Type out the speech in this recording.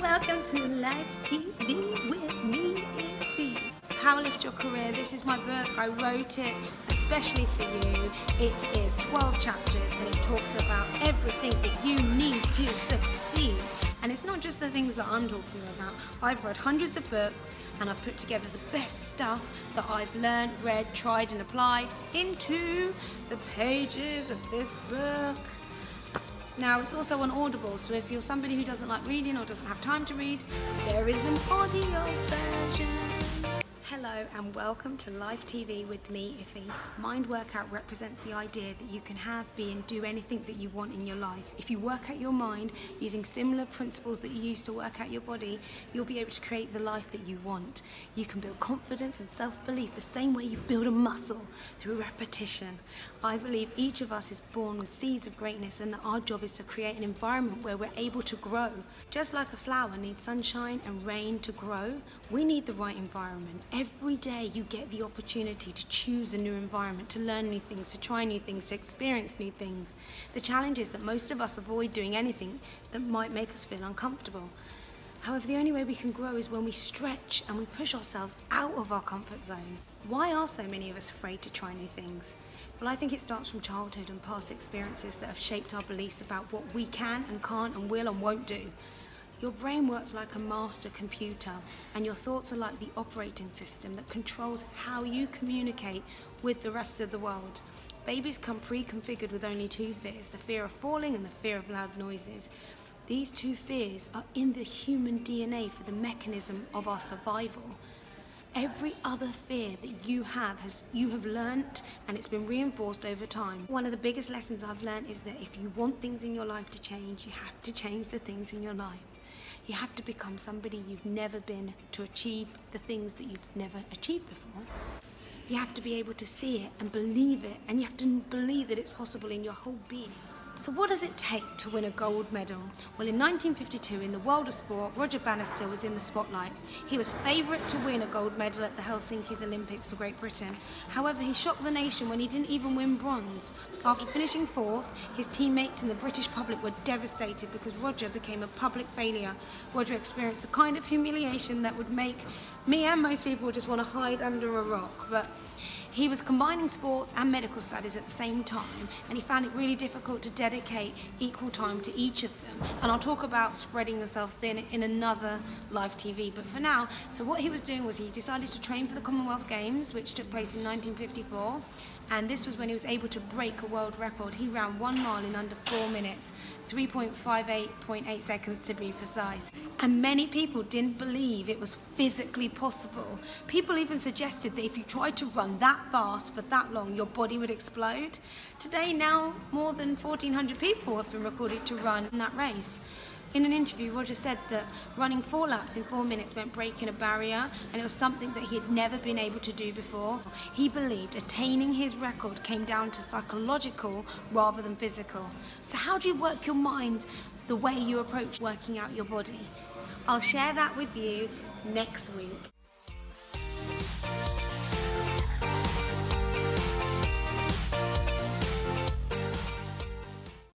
Welcome to Live TV with me, Evie. Powerlift Your Career. This is my book. I wrote it especially for you. It is 12 chapters and it talks about everything that you need to succeed. And it's not just the things that I'm talking about. I've read hundreds of books and I've put together the best stuff that I've learned, read, tried and applied into the pages of this book. Now, it's also on Audible, so if you're somebody who doesn't like reading or doesn't have time to read, there is an audio version. Hello and welcome to Live TV with me, Iffy. MindWorkout represents the idea that you can have, be and do anything that you want in your life. If you work out your mind using similar principles that you use to work out your body, you'll be able to create the life that you want. You can build confidence and self-belief the same way you build a muscle, through repetition. I believe each of us is born with seeds of greatness and that our job is to create an environment where we're able to grow. Just like a flower needs sunshine and rain to grow, we need the right environment. Every day you get the opportunity to choose a new environment, to learn new things, to try new things, to experience new things. The challenge is that most of us avoid doing anything that might make us feel uncomfortable. However, the only way we can grow is when we stretch and we push ourselves out of our comfort zone. Why are so many of us afraid to try new things? Well, I think it starts from childhood and past experiences that have shaped our beliefs about what we can and can't and will and won't do. Your brain works like a master computer, and your thoughts are like the operating system that controls how you communicate with the rest of the world. Babies come pre-configured with only two fears, the fear of falling and the fear of loud noises. These two fears are in the human DNA for the mechanism of our survival. Every other fear that you have learnt, and it's been reinforced over time. One of the biggest lessons I've learnt is that if you want things in your life to change, you have to change the things in your life. You have to become somebody you've never been to achieve the things that you've never achieved before. You have to be able to see it and believe it, and you have to believe that it's possible in your whole being. So what does it take to win a gold medal? Well, in 1952, in the world of sport, Roger Bannister was in the spotlight. He was favourite to win a gold medal at the Helsinki Olympics for Great Britain. However, he shocked the nation when he didn't even win bronze. After finishing fourth, his teammates and the British public were devastated because Roger became a public failure. Roger experienced the kind of humiliation that would make me and most people just want to hide under a rock. But he was combining sports and medical studies at the same time, and he found it really difficult to dedicate equal time to each of them. And I'll talk about spreading yourself thin in another live TV, but for now, so what he was doing was he decided to train for the Commonwealth Games, which took place in 1954, and this was when he was able to break a world record. He ran 1 mile in under 4 minutes, 3.58.8 seconds to be precise. And many people didn't believe it was physically possible. People even suggested that if you tried to run that fast for that long, your body would explode. Today, now more than 1,400 people have been recorded to run in that race. In an interview, Roger said that running 4 laps in 4 minutes meant breaking a barrier, and it was something that he had never been able to do before. He believed attaining his record came down to psychological rather than physical. So how do you work your mind the way you approach working out your body? I'll share that with you next week.